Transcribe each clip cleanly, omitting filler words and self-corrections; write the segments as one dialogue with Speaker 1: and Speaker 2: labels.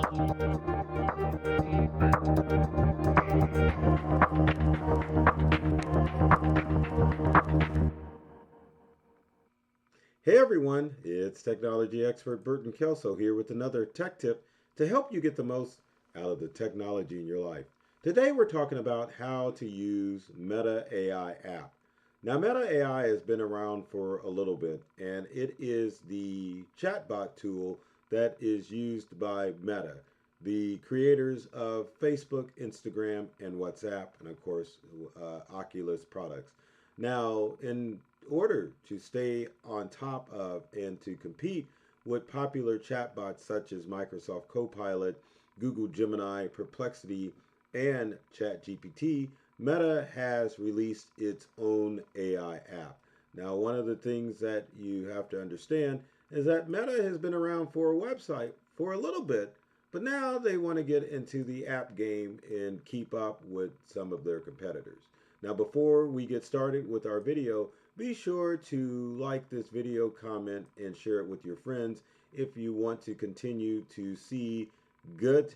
Speaker 1: Hey everyone, it's technology expert Burton Kelso here with another tech tip to help you get the most out of the technology in your life. Today we're talking about how to use Meta AI app. Now Meta AI has been around for a little bit and it is the chatbot tool that is used by Meta, the creators of Facebook, Instagram, and WhatsApp, and of course Oculus products. Now, in order to stay on top of and to compete with popular chatbots such as Microsoft Copilot, Google Gemini, Perplexity, and ChatGPT, Meta has released its own AI app. Now, one of the things that you have to understand is that Meta has been around for a website for a little bit, but now they want to get into the app game and keep up with some of their competitors. Now, before we get started with our video, be sure to like this video, comment, and share it with your friends if you want to continue to see good,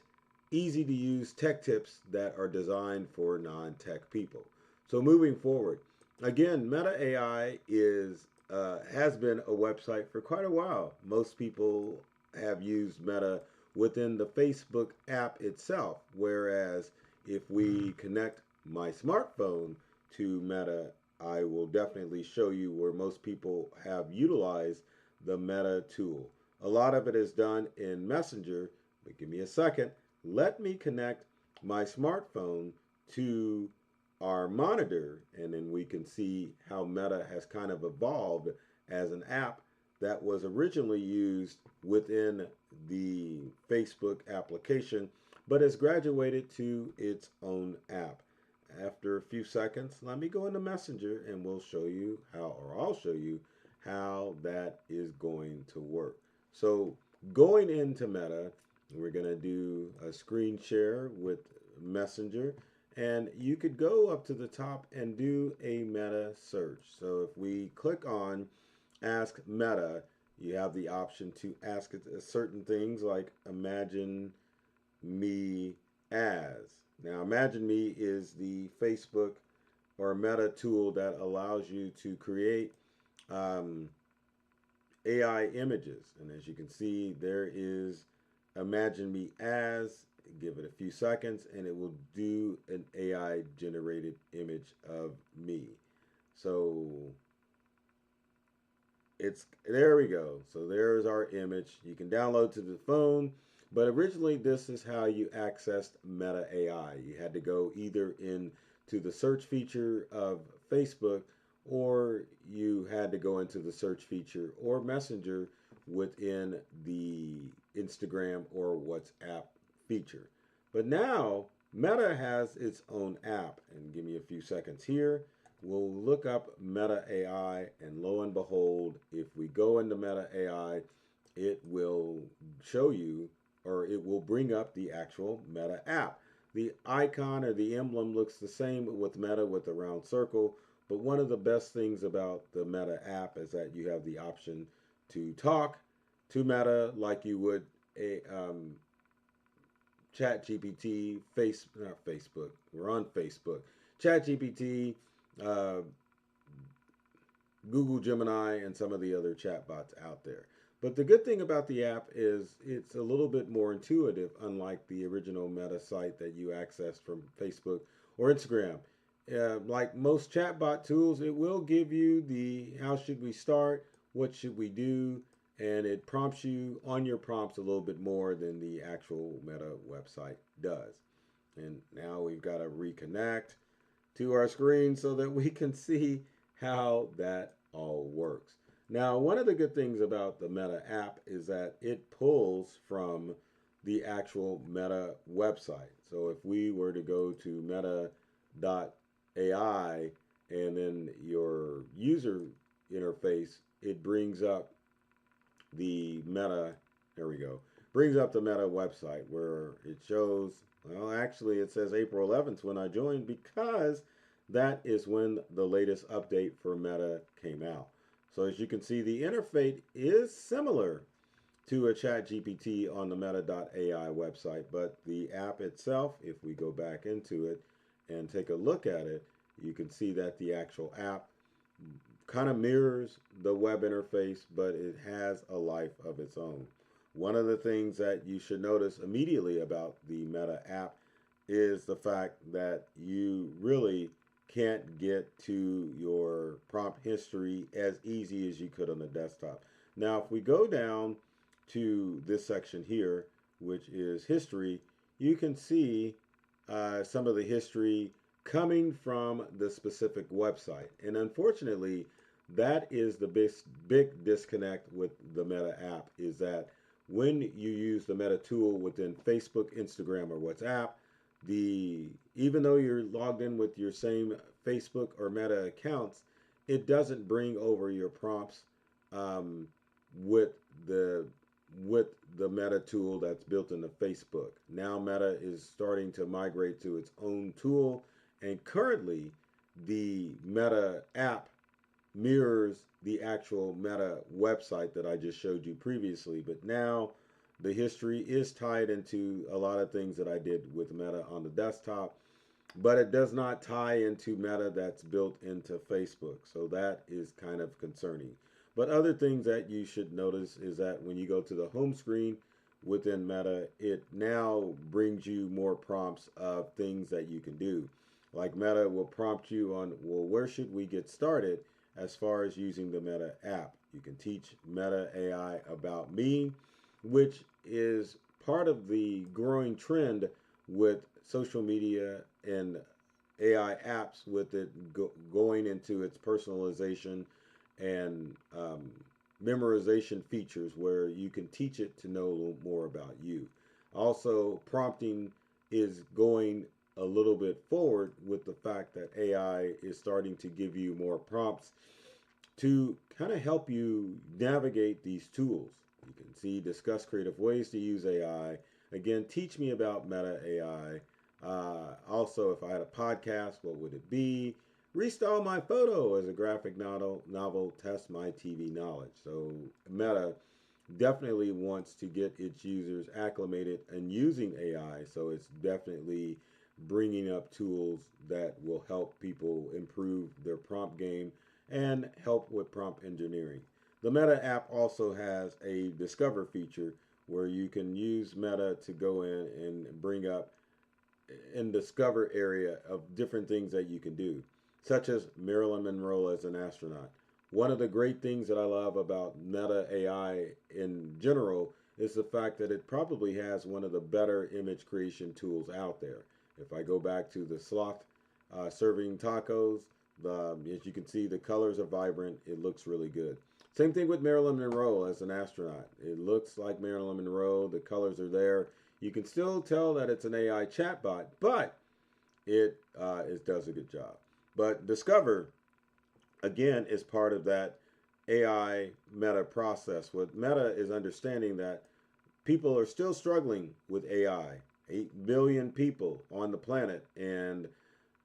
Speaker 1: easy to use tech tips that are designed for non-tech people. So moving forward, again, Meta AI has been a website for quite a while. Most people have used Meta within the Facebook app itself, whereas if we connect my smartphone to Meta, I will definitely show you where most people have utilized the Meta tool. A lot of it is done in Messenger, but give me a second. Let me connect my smartphone to our monitor, and then we can see how Meta has kind of evolved as an app that was originally used within the Facebook application, but has graduated to its own app. After a few seconds, let me go into Messenger and we'll show you how, or I'll show you how that is going to work. So going into Meta, we're going to do a screen share with Messenger, and you could go up to the top and do a Meta search. So if we click on Ask Meta, you have the option to ask it certain things like imagine me as. Now, Imagine Me is the Facebook or Meta tool that allows you to create AI images. And as you can see, there is Imagine Me as. Give it a few seconds and it will do an AI generated image of me. So there we go. So there's our image. You can download to the phone. But originally, this is how you accessed Meta AI. You had to go either into the search feature of Facebook, or you had to go into the search feature or Messenger within the Instagram or WhatsApp feature. But now, Meta has its own app. And give me a few seconds here. We'll look up Meta AI, and lo and behold, if we go into Meta AI, it will show you, or it will bring up the actual Meta app. The icon or the emblem looks the same with Meta with the round circle, but one of the best things about the Meta app is that you have the option to talk to Meta like you would a ChatGPT, not Facebook, we're on Facebook, ChatGPT, uh, Google Gemini, and some of the other chatbots out there. But the good thing about the app is it's a little bit more intuitive, unlike the original Meta site that you accessed from Facebook or Instagram. Like most chatbot tools, it will give you the how should we start, what should we do, and it prompts you on your prompts a little bit more than the actual Meta website does. And now we've got to reconnect to our screen so that we can see how that all works. Now, one of the good things about the Meta app is that it pulls from the actual Meta website. So if we were to go to Meta.ai and then your user interface, it brings up the Meta, there we go, brings up the Meta website where it shows, well, actually it says April 11th when I joined because that is when the latest update for Meta came out. So as you can see, the interface is similar to a chat GPT on the Meta.ai website. But the app itself, if we go back into it and take a look at it, you can see that the actual app kind of mirrors the web interface, but it has a life of its own. One of the things that you should notice immediately about the Meta app is the fact that you really can't get to your prompt history as easy as you could on the desktop. Now, if we go down to this section here, which is history, you can see some of the history coming from the specific website. And unfortunately, that is the big disconnect with the Meta app, is that when you use the Meta tool within Facebook, Instagram, or WhatsApp, even though you're logged in with your same Facebook or Meta accounts, it doesn't bring over your prompts um, with the with the Meta tool that's built into Facebook. Now Meta is starting to migrate to its own tool, and currently the Meta app mirrors the actual Meta website that I just showed you previously, but now the history is tied into a lot of things that I did with Meta on the desktop, but it does not tie into Meta that's built into Facebook. So that is kind of concerning. But other things that you should notice is that when you go to the home screen within Meta, it now brings you more prompts of things that you can do. Like Meta will prompt you on, well, where should we get started as far as using the Meta app? You can teach Meta AI about me, which is part of the growing trend with social media and AI apps, with it going into its personalization and memorization features where you can teach it to know a little more about you. Also, prompting is going a little bit forward with the fact that AI is starting to give you more prompts to kind of help you navigate these tools. You can see, discuss creative ways to use AI. Again, teach me about Meta AI. Also, if I had a podcast, what would it be? Restyle my photo as a graphic novel, test my TV knowledge. So Meta definitely wants to get its users acclimated and using AI. So it's definitely bringing up tools that will help people improve their prompt game and help with prompt engineering. The Meta app also has a discover feature where you can use Meta to go in and bring up and discover area of different things that you can do, such as Marilyn Monroe as an astronaut. One of the great things that I love about Meta AI in general is the fact that it probably has one of the better image creation tools out there. If I go back to the sloth serving tacos, as you can see, the colors are vibrant. It looks really good. Same thing with Marilyn Monroe as an astronaut. It looks like Marilyn Monroe. The colors are there. You can still tell that it's an AI chatbot, but it does a good job. But Discover, again, is part of that AI Meta process. What Meta is understanding that people are still struggling with AI. 8 billion people on the planet, and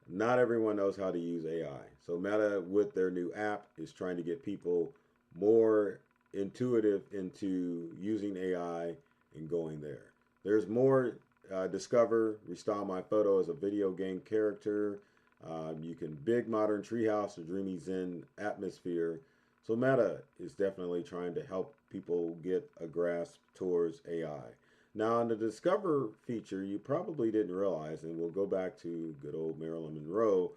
Speaker 1: not everyone knows how to use AI. So Meta, with their new app, is trying to get people more intuitive into using AI and going there. There's more. Discover, restyle my photo as a video game character. You can big modern treehouse or dreamy zen atmosphere. So Meta is definitely trying to help people get a grasp towards AI. Now, on the Discover feature, you probably didn't realize, and we'll go back to good old Marilyn Monroe.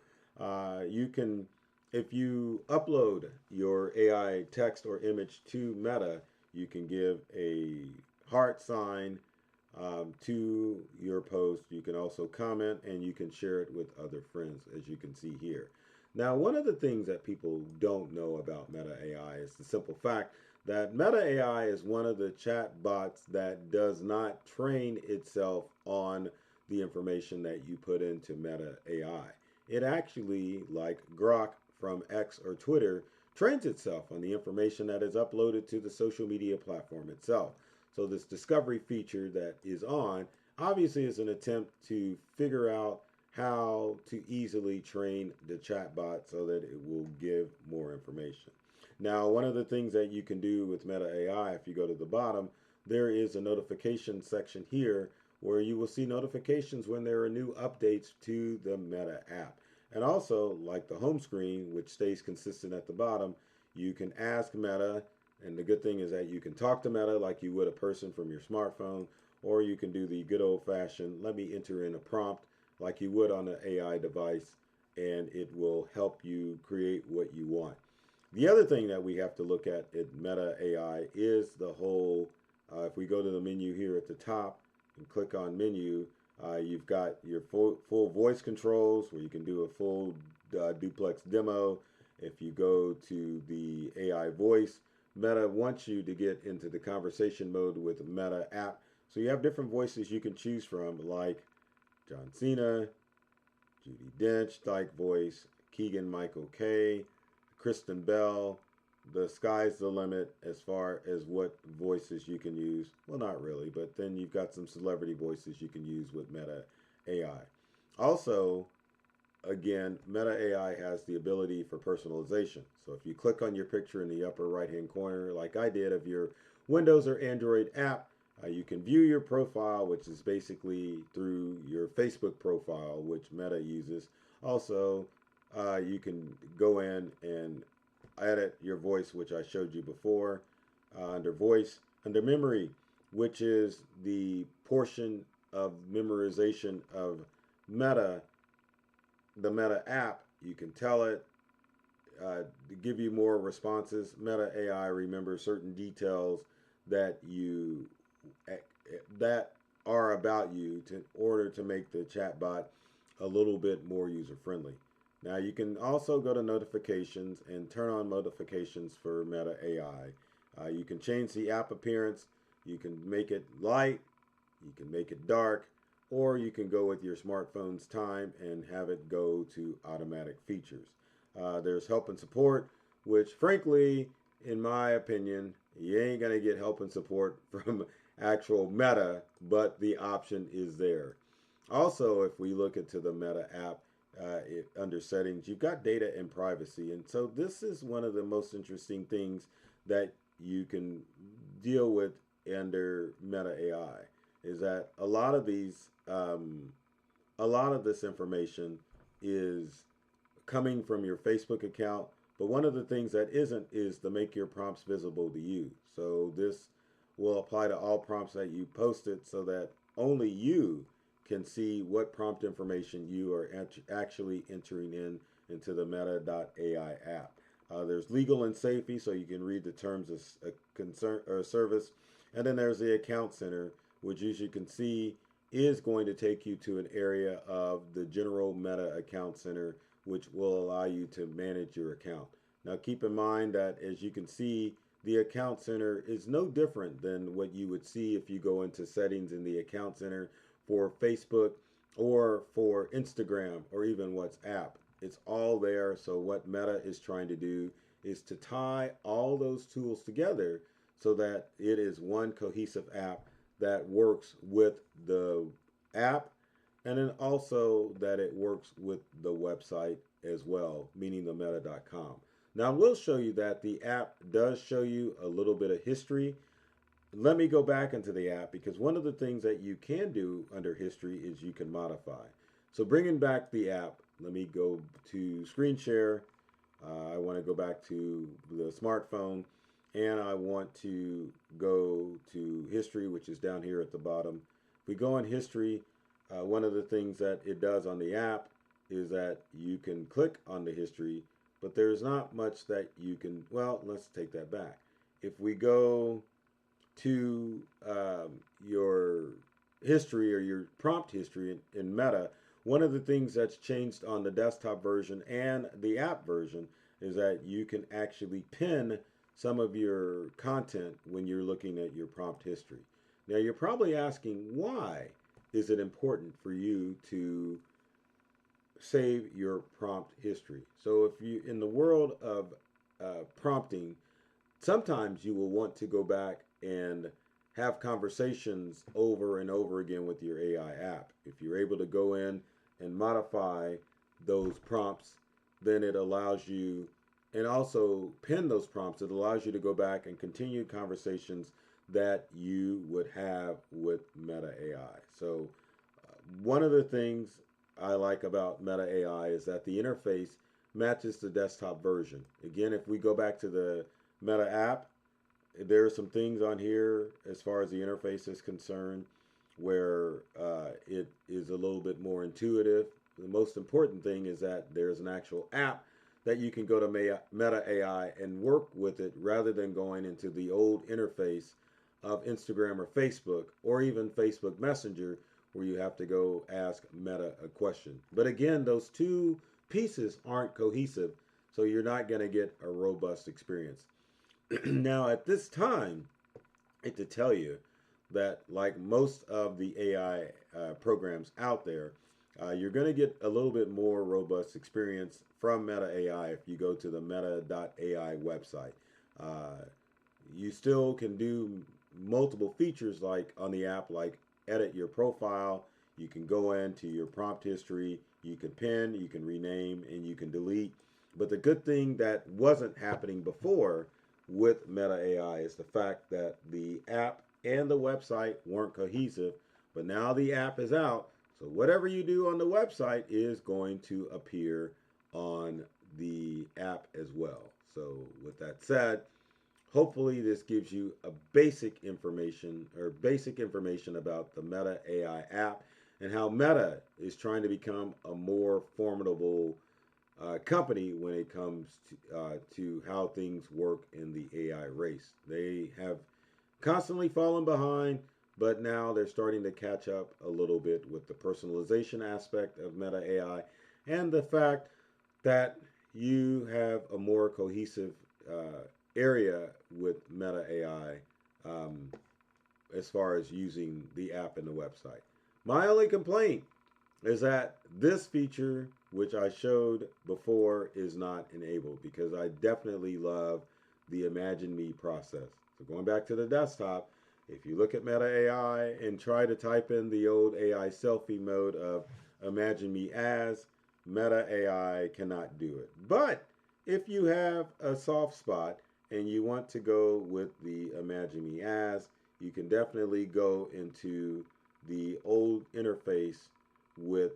Speaker 1: You can, if you upload your AI text or image to Meta, you can give a heart sign to your post. You can also comment, and you can share it with other friends, as you can see here. Now, one of the things that people don't know about Meta AI is the simple fact that Meta AI is one of the chat bots that does not train itself on the information that you put into Meta AI. It actually, like Grok from X or Twitter, trains itself on the information that is uploaded to the social media platform itself. So this discovery feature that is on obviously is an attempt to figure out how to easily train the chatbot so that it will give more information. Now, one of the things that you can do with Meta AI, if you go to the bottom, there is a notification section here where you will see notifications when there are new updates to the Meta app. And also, like the home screen, which stays consistent at the bottom, you can ask Meta, and the good thing is that you can talk to Meta like you would a person from your smartphone, or you can do the good old fashioned, let me enter in a prompt like you would on an AI device, and it will help you create what you want. The other thing that we have to look at Meta AI is the whole, if we go to the menu here at the top and click on menu, you've got your full voice controls where you can do a full duplex demo. If you go to the AI voice, Meta wants you to get into the conversation mode with Meta app. So you have different voices you can choose from, like John Cena, Judy Dench type voice, Keegan Michael Kay, Kristen Bell. The sky's the limit as far as what voices you can use. Well, not really, but then you've got some celebrity voices you can use with Meta AI. Also, again, Meta AI has the ability for personalization. So if you click on your picture in the upper right hand corner, like I did, of your Windows or Android app, you can view your profile, which is basically through your Facebook profile, which Meta uses. Also, you can go in and edit your voice, which I showed you before, under voice, under memory, which is the portion of memorization of Meta, the Meta app. You can tell it to give you more responses. Meta AI remembers certain details that you that are about you in order to make the chatbot a little bit more user friendly. Now you can also go to notifications and turn on notifications for Meta AI. You can change the app appearance. You can make it light. You can make it dark. Or you can go with your smartphone's time and have it go to automatic features. There's help and support, which frankly, in my opinion, you ain't going to get help and support from actual Meta, but the option is there. Also, if we look into the Meta app, under settings, you've got data and privacy. And so this is one of the most interesting things that you can deal with under Meta AI, is that a lot of this information is coming from your Facebook account. But one of the things that isn't is to make your prompts visible to you. So this will apply to all prompts that you posted so that only you can see what prompt information you are actually entering into the Meta.ai app. There's legal and safety, so you can read the terms of concern or service. And then there's the account center, which, as you can see, is going to take you to an area of the general Meta account center, which will allow you to manage your account. Now, keep in mind that, as you can see, the account center is no different than what you would see if you go into settings in the account center for Facebook or for Instagram or even WhatsApp. It's all there. So what Meta is trying to do is to tie all those tools together so that it is one cohesive app that works with the app, and then also that it works with the website as well, meaning the meta.com. Now, we'll show you that the app does show you a little bit of history. Let me go back into the app, because one of the things that you can do under history is you can modify. So bringing back the app, let me go to screen share. I want to go back to the smartphone, and I want to go to history, which is down here at the bottom. If we go in history, one of the things that it does on the app is that you can click on the history, but there's not much that you can, well, let's take that back. If we go to your history or your prompt history in Meta, one of the things that's changed on the desktop version and the app version is that you can actually pin some of your content when you're looking at your prompt history. Now, you're probably asking, why is it important for you to save your prompt history? So if you, in the world of prompting, sometimes you will want to go back and have conversations over and over again with your AI app. If you're able to go in and modify those prompts, then it allows you, and also pin those prompts, it allows you to go back and continue conversations that you would have with Meta AI. So, one of the things I like about Meta AI is that the interface matches the desktop version. Again, if we go back to the Meta app, there are some things on here as far as the interface is concerned where it is a little bit more intuitive. The most important thing is that there's an actual app that you can go to Meta AI and work with it rather than going into the old interface of Instagram or Facebook or even Facebook Messenger where you have to go ask Meta a question. But again, those two pieces aren't cohesive, so you're not going to get a robust experience. Now, at this time, I hate to tell you that, like most of the AI programs out there, you're going to get a little bit more robust experience from Meta AI if you go to the Meta.ai website. Uh, you still can do multiple features like on the app, like edit your profile. You can go into your prompt history. You can pin, you can rename, and you can delete. But the good thing that wasn't happening before with Meta AI is the fact that the app and the website weren't cohesive, but now the app is out. So whatever you do on the website is going to appear on the app as well. So with that said, hopefully this gives you a basic information about the Meta AI app and how Meta is trying to become a more formidable company when it comes to how things work in the AI race. They have constantly fallen behind, but now they're starting to catch up a little bit with the personalization aspect of Meta AI and the fact that you have a more cohesive area with Meta AI as far as using the app and the website. My only complaint is that this feature, which I showed before, is not enabled because I definitely love the Imagine Me process. So going back to the desktop, if you look at Meta AI and try to type in the old AI selfie mode of Imagine Me as, Meta AI cannot do it. But if you have a soft spot and you want to go with the Imagine Me as, you can definitely go into the old interface with,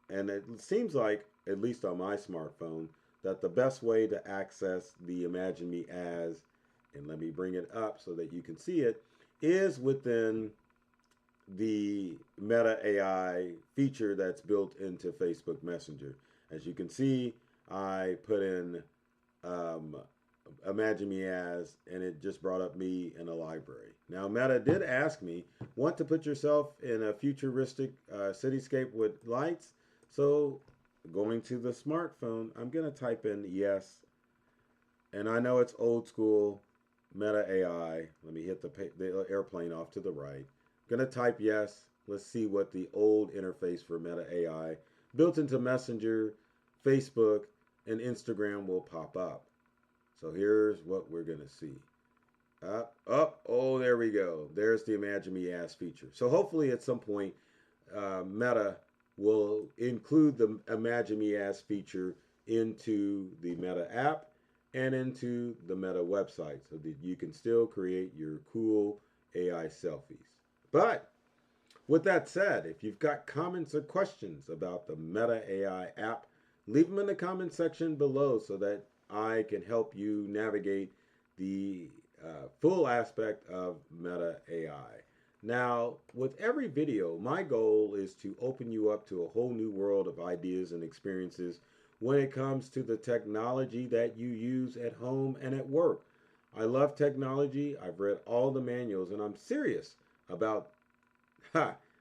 Speaker 1: and it seems like, at least on my smartphone, that the best way to access the Imagine Me as, and let me bring it up so that you can see it, is within the Meta AI feature that's built into Facebook Messenger. As you can see, I put in um, Imagine Me as, and it just brought up me in a library. Now, Meta did ask me, want to put yourself in a futuristic cityscape with lights? So, going to the smartphone, I'm going to type in yes. And I know it's old school Meta AI. Let me hit the airplane off to the right. Going to type yes. Let's see what the old interface for Meta AI built into Messenger, Facebook, and Instagram will pop up. So here's what we're going to see. Oh, there we go. There's the Imagine Me as feature. So hopefully at some point, Meta will include the Imagine Me as feature into the Meta app and into the Meta website so that you can still create your cool AI selfies. But with that said, if you've got comments or questions about the Meta AI app, leave them in the comment section below so that I can help you navigate the full aspect of Meta AI. Now, with every video, my goal is to open you up to a whole new world of ideas and experiences when it comes to the technology that you use at home and at work. I love technology. I've read all the manuals, and I'm serious about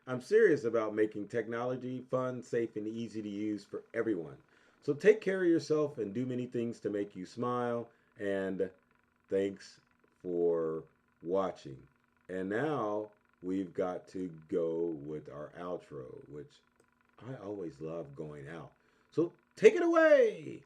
Speaker 1: I'm serious about making technology fun, safe, and easy to use for everyone. So take care of yourself and do many things to make you smile. And thanks for watching. And now we've got to go with our outro, which I always love going out. So take it away.